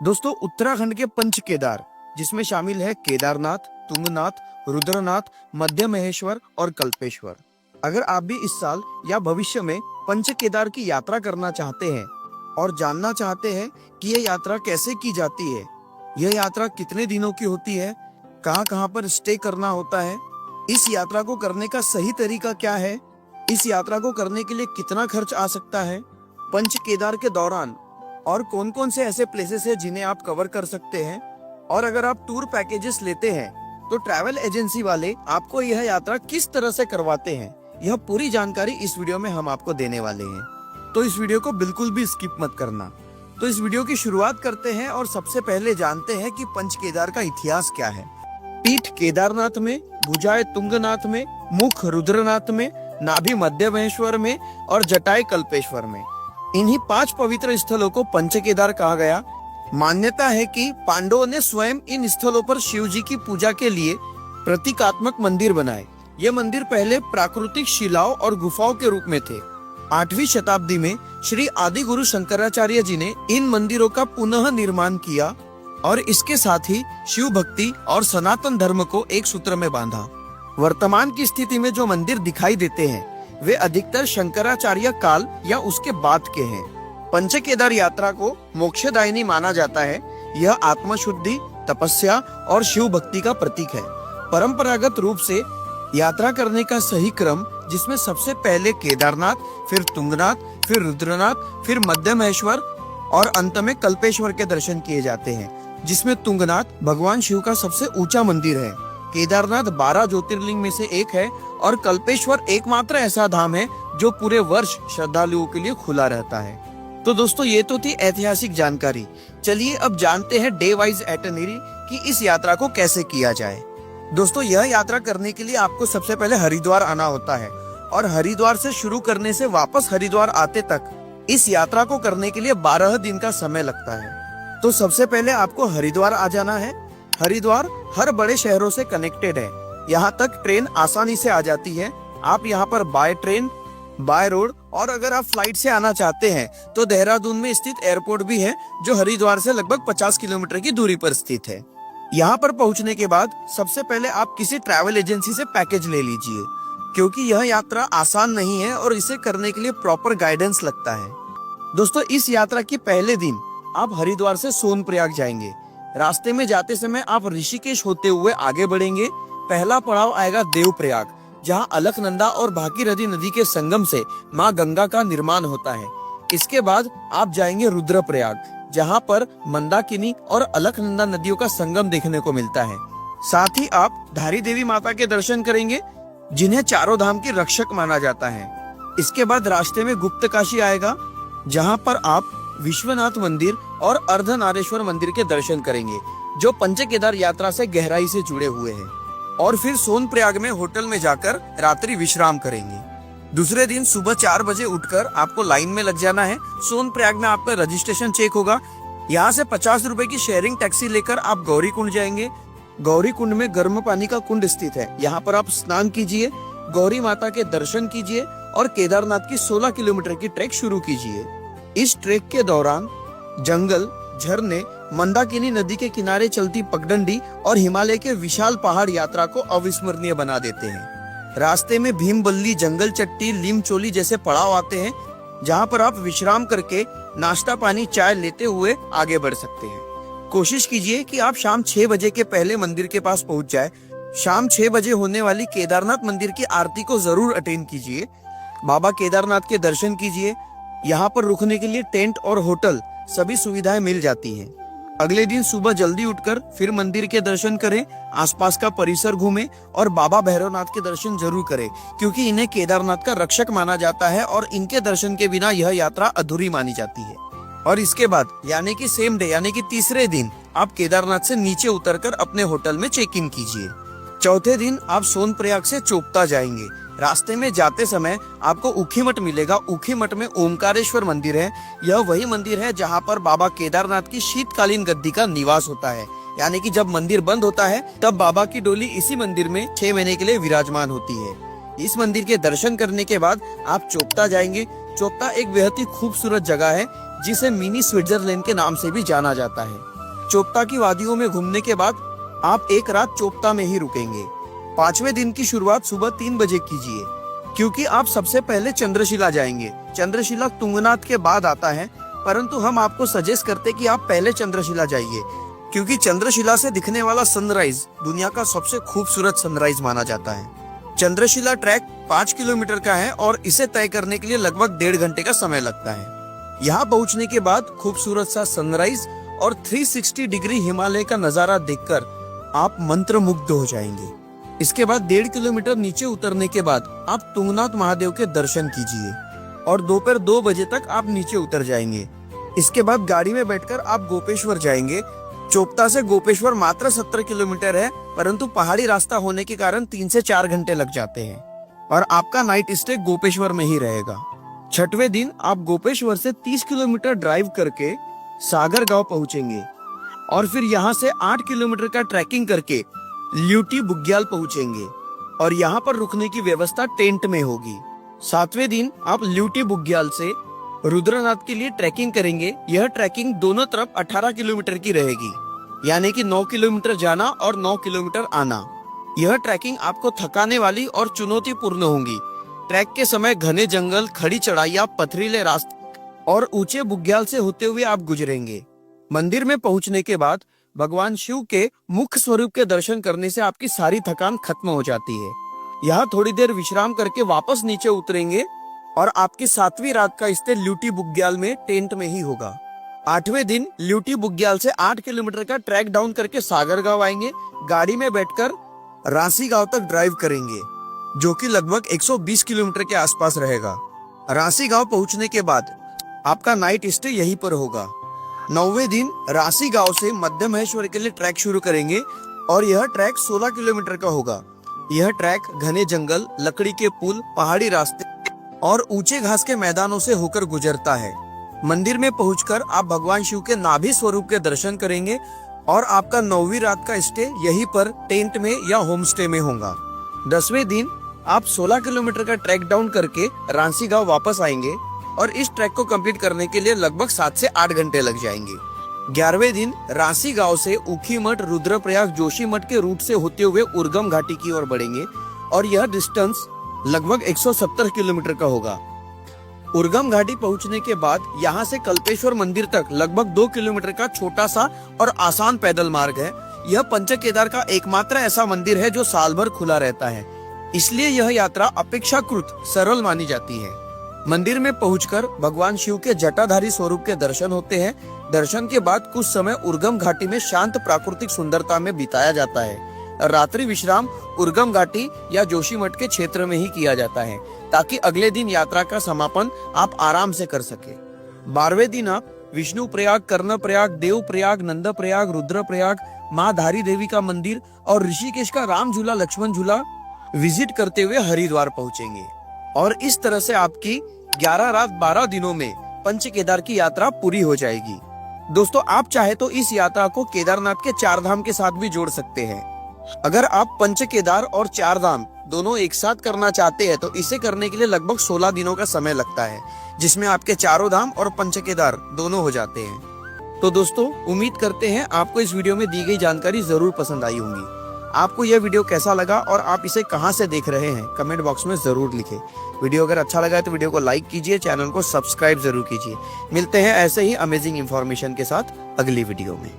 दोस्तों उत्तराखंड के पंच केदार जिसमें शामिल है केदारनाथ, तुंगनाथ, रुद्रनाथ, मध्य महेश्वर और कल्पेश्वर। अगर आप भी इस साल या भविष्य में पंच केदार की यात्रा करना चाहते हैं और जानना चाहते हैं कि यह यात्रा कैसे की जाती है, यह यात्रा कितने दिनों की होती है, कहाँ कहाँ पर स्टे करना होता है, इस यात्रा को करने का सही तरीका क्या है, इस यात्रा को करने के लिए कितना खर्च आ सकता है, पंच केदार के दौरान और कौन कौन से ऐसे प्लेसेस हैं जिन्हें आप कवर कर सकते हैं, और अगर आप टूर पैकेजेस लेते हैं तो ट्रैवल एजेंसी वाले आपको यह यात्रा किस तरह से करवाते हैं, यह पूरी जानकारी इस वीडियो में हम आपको देने वाले हैं। तो इस वीडियो को बिल्कुल भी स्किप मत करना। तो इस वीडियो की शुरुआत करते हैं और सबसे पहले जानते हैं कि पंच केदार का इतिहास क्या है। पीठ केदारनाथ में, भुजाएं तुंगनाथ में, मुख रुद्रनाथ में, नाभि मध्य महेश्वर में और जटाएं कल्पेश्वर में। इन्हीं 5 पवित्र स्थलों को पंच केदार कहा गया। मान्यता है कि पांडवों ने स्वयं इन स्थलों पर शिव जी की पूजा के लिए प्रतीकात्मक मंदिर बनाए। ये मंदिर पहले प्राकृतिक शिलाओं और गुफाओं के रूप में थे। 8वीं शताब्दी में श्री आदि गुरु शंकराचार्य जी ने इन मंदिरों का पुनः निर्माण किया और इसके साथ ही शिव भक्ति और सनातन धर्म को एक सूत्र में बांधा। वर्तमान की स्थिति में जो मंदिर दिखाई देते हैं वे अधिकतर शंकराचार्य काल या उसके बाद के हैं। पंच केदार यात्रा को मोक्षदायिनी माना जाता है। यह आत्मशुद्धि, तपस्या और शिव भक्ति का प्रतीक है। परंपरागत रूप से यात्रा करने का सही क्रम, जिसमें सबसे पहले केदारनाथ, फिर तुंगनाथ, फिर रुद्रनाथ, फिर मध्य महेश्वर और अंत में कल्पेश्वर के दर्शन किए जाते हैं, जिसमें तुंगनाथ भगवान शिव का सबसे ऊंचा मंदिर है। केदारनाथ 12 ज्योतिर्लिंग में से एक है और कल्पेश्वर एकमात्र ऐसा धाम है जो पूरे वर्ष श्रद्धालुओं के लिए खुला रहता है। तो दोस्तों ये तो थी ऐतिहासिक जानकारी। चलिए अब जानते हैं डे वाइज आइटिनरी कि इस यात्रा को कैसे किया जाए। दोस्तों यह यात्रा करने के लिए आपको सबसे पहले हरिद्वार आना होता है और हरिद्वार से शुरू करने से वापस हरिद्वार आते तक इस यात्रा को करने के लिए 12 दिन का समय लगता है। तो सबसे पहले आपको हरिद्वार आ जाना है। हरिद्वार हर बड़े शहरों से कनेक्टेड है। यहाँ तक ट्रेन आसानी से आ जाती है। आप यहाँ पर बाय ट्रेन, बाय रोड और अगर आप फ्लाइट से आना चाहते हैं तो देहरादून में स्थित एयरपोर्ट भी है जो हरिद्वार से लगभग 50 किलोमीटर की दूरी पर स्थित है। यहाँ पर पहुँचने के बाद सबसे पहले आप किसी ट्रैवल एजेंसी से पैकेज ले लीजिए, क्योंकि यह यात्रा आसान नहीं है और इसे करने के लिए प्रॉपर गाइडेंस लगता है। दोस्तों इस यात्रा के पहले दिन आप हरिद्वार से सोनप्रयाग जाएंगे। रास्ते में जाते समय आप ऋषिकेश होते हुए आगे बढ़ेंगे। पहला पड़ाव आएगा देवप्रयाग, जहां अलकनंदा और भागीरथी नदी के संगम से मां गंगा का निर्माण होता है। इसके बाद आप जाएंगे रुद्रप्रयाग, जहां पर मंदाकिनी और अलकनंदा नदियों का संगम देखने को मिलता है। साथ ही आप धारी देवी माता के दर्शन करेंगे, जिन्हें चारों धाम की रक्षक माना जाता है। इसके बाद रास्ते में गुप्तकाशी आएगा, जहां पर आप विश्वनाथ मंदिर और अर्धनारेश्वर मंदिर के दर्शन करेंगे, जो पंच केदार यात्रा से गहराई से जुड़े हुए हैं। और फिर सोनप्रयाग में होटल में जाकर रात्रि विश्राम करेंगे। दूसरे दिन सुबह 4 बजे उठकर आपको लाइन में लग जाना है। सोनप्रयाग में आपका रजिस्ट्रेशन चेक होगा। यहाँ से 50 रुपए की शेयरिंग टैक्सी लेकर आप गौरी कुंड जाएंगे। गौरी कुंड में गर्म पानी का कुंड स्थित है। यहाँ पर आप स्नान कीजिए, गौरी माता के दर्शन कीजिए और केदारनाथ की 16 किलोमीटर की ट्रैक शुरू कीजिए। इस ट्रैक के दौरान जंगल, झरने, मंदाकिनी नदी के किनारे चलती पगडंडी और हिमालय के विशाल पहाड़ यात्रा को अविस्मरणीय बना देते हैं। रास्ते में भीमबल्ली, जंगल चट्टी, लीमचोली जैसे पड़ाव आते हैं, जहां पर आप विश्राम करके नाश्ता पानी चाय लेते हुए आगे बढ़ सकते हैं। कोशिश कीजिए कि आप शाम 6 बजे के पहले मंदिर के पास पहुंच जाए। शाम 6 बजे होने वाली केदारनाथ मंदिर की आरती को जरूर अटेंड कीजिए। बाबा केदारनाथ के दर्शन कीजिए। यहाँ पर रुकने के लिए टेंट और होटल सभी सुविधाएं मिल जाती हैं। अगले दिन सुबह जल्दी उठकर फिर मंदिर के दर्शन करें, आसपास का परिसर घूमें और बाबा भैरवनाथ के दर्शन जरूर करें, क्योंकि इन्हें केदारनाथ का रक्षक माना जाता है और इनके दर्शन के बिना यह यात्रा अधूरी मानी जाती है। और इसके बाद यानी कि सेम डे यानी कि तीसरे दिन आप केदारनाथ से नीचे उतरकर अपने होटल में चेक इन कीजिए। चौथे दिन आप सोनप्रयाग से चोपता जाएंगे। रास्ते में जाते समय आपको ऊखीमठ मिलेगा। ऊखीमठ में ओमकारेश्वर मंदिर है। यह वही मंदिर है जहां पर बाबा केदारनाथ की शीतकालीन गद्दी का निवास होता है, यानी कि जब मंदिर बंद होता है तब बाबा की डोली इसी मंदिर में 6 महीने के लिए विराजमान होती है। इस मंदिर के दर्शन करने के बाद आप चोपता जाएंगे। चोपता एक बेहद ही खूबसूरत जगह है। जिसे मिनी स्विट्जरलैंड के नाम से भी जाना जाता है। चोपता की वादियों में घूमने के बाद आप एक रात चोपता में ही रुकेंगे। 5वें दिन की शुरुआत सुबह 3 बजे कीजिए, क्योंकि आप सबसे पहले चंद्रशिला जाएंगे। चंद्रशिला तुंगनाथ के बाद आता है, परंतु हम आपको सजेस्ट करते कि आप पहले चंद्रशिला जाइए, क्योंकि चंद्रशिला से दिखने वाला सनराइज दुनिया का सबसे खूबसूरत सनराइज माना जाता है। चंद्रशिला ट्रैक 5 किलोमीटर का है और इसे तय करने के लिए लगभग 1.5 घंटे का समय लगता है। यहाँ पहुँचने के बाद खूबसूरत सा सनराइज और 360 डिग्री हिमालय का नजारा देखकर आप मंत्रमुग्ध हो जाएंगे। इसके बाद 1.5 किलोमीटर नीचे उतरने के बाद आप तुंगनाथ महादेव के दर्शन कीजिए और दोपहर 2 बजे तक आप नीचे उतर जाएंगे। इसके बाद गाड़ी में बैठकर आप गोपेश्वर जाएंगे। चोपता से गोपेश्वर मात्र 70 किलोमीटर है, परंतु पहाड़ी रास्ता होने के कारण 3 से 4 घंटे लग जाते हैं और आपका नाइट स्टे गोपेश्वर में ही रहेगा। 6वें दिन आप गोपेश्वर से 30 किलोमीटर ड्राइव करके सागर गांव पहुंचेंगे और फिर यहाँ से 8 किलोमीटर का ट्रैकिंग करके ल्यूटी बुग्याल पहुंचेंगे और यहाँ पर रुकने की व्यवस्था टेंट में होगी। 7वें दिन आप ल्यूटी बुग्याल से रुद्रनाथ के लिए ट्रैकिंग करेंगे। यह ट्रैकिंग दोनों तरफ 18 किलोमीटर की रहेगी, यानी कि 9 किलोमीटर जाना और 9 किलोमीटर आना। यह ट्रैकिंग आपको थकाने वाली और चुनौतीपूर्ण होंगी। ट्रैक के समय घने जंगल, खड़ी चढ़ाइयाँ, पथरीले रास्ते और ऊंचे बुग्याल से होते हुए आप गुजरेंगे। मंदिर में पहुंचने के बाद भगवान शिव के मुख्य स्वरूप के दर्शन करने से आपकी सारी थकान खत्म हो जाती है। यहाँ थोड़ी देर विश्राम करके वापस नीचे उतरेंगे और आपकी 7वीं रात का स्टे ल्यूटी बुग्याल में टेंट में ही होगा। 8वें दिन ल्यूटी बुग्याल से 8 किलोमीटर का ट्रैक डाउन करके सागर गांव आएंगे। गाड़ी में बैठकर रांसी गांव तक ड्राइव करेंगे, जो कि लगभग 120 किलोमीटर के आसपास रहेगा। रांसी गांव पहुंचने के बाद आपका नाइट स्टे यहीं पर होगा। 9वें दिन रांसी गांव से मध्य महेश्वर के लिए ट्रैक शुरू करेंगे और यह ट्रैक 16 किलोमीटर का होगा। यह ट्रैक घने जंगल, लकड़ी के पुल, पहाड़ी रास्ते और ऊंचे घास के मैदानों से होकर गुजरता है। मंदिर में पहुंचकर आप भगवान शिव के नाभि स्वरूप के दर्शन करेंगे और आपका 9वीं रात का स्टे यहीं पर टेंट में या होम स्टे में होगा। 10वें दिन आप 16 किलोमीटर का ट्रैक डाउन करके रांसी गांव वापस आएंगे और इस ट्रैक को कंप्लीट करने के लिए लगभग 7 से 8 घंटे लग जाएंगे। 11वें दिन रांसी गांव से ऊखीमठ, रुद्रप्रयाग, जोशीमठ के रूट से होते हुए उर्गम घाटी की ओर बढ़ेंगे और यह डिस्टेंस लगभग 170 किलोमीटर का होगा। उर्गम घाटी पहुंचने के बाद यहाँ से कल्पेश्वर मंदिर तक लगभग 2 किलोमीटर का छोटा सा और आसान पैदल मार्ग है। यह पंच केदार का एकमात्र ऐसा मंदिर है जो साल भर खुला रहता है, इसलिए यह यात्रा अपेक्षाकृत सरल मानी जाती है। मंदिर में पहुंचकर भगवान शिव के जटाधारी स्वरूप के दर्शन होते हैं। दर्शन के बाद कुछ समय उर्गम घाटी में शांत प्राकृतिक सुंदरता में बिताया जाता है। रात्रि विश्राम उर्गम घाटी या जोशीमठ के क्षेत्र में ही किया जाता है, ताकि अगले दिन यात्रा का समापन आप आराम से कर सके। 12वें दिन आप विष्णु प्रयाग, कर्ण प्रयाग, देव प्रयाग, नंद प्रयाग, रुद्र प्रयाग, माँ धारी देवी का मंदिर और ऋषिकेश का राम झूला, लक्ष्मण झूला विजिट करते हुए हरिद्वार पहुंचेंगे और इस तरह से आपकी 11 रात 12 दिनों में पंच केदार की यात्रा पूरी हो जाएगी। दोस्तों, आप चाहे तो इस यात्रा को केदारनाथ के 4 धाम के साथ भी जोड़ सकते हैं। अगर आप पंच केदार और 4 धाम दोनों एक साथ करना चाहते हैं तो इसे करने के लिए लगभग 16 दिनों का समय लगता है, जिसमें आपके 4 धाम और पंच केदार दोनों हो जाते हैं। तो दोस्तों, उम्मीद करते हैं आपको इस वीडियो में दी गई जानकारी जरूर पसंद आई होंगी। आपको यह वीडियो कैसा लगा और आप इसे कहां से देख रहे हैं, कमेंट बॉक्स में जरूर लिखें। वीडियो अगर अच्छा लगा है तो वीडियो को लाइक कीजिए, चैनल को सब्सक्राइब जरूर कीजिए। मिलते हैं ऐसे ही अमेजिंग इंफॉर्मेशन के साथ अगली वीडियो में।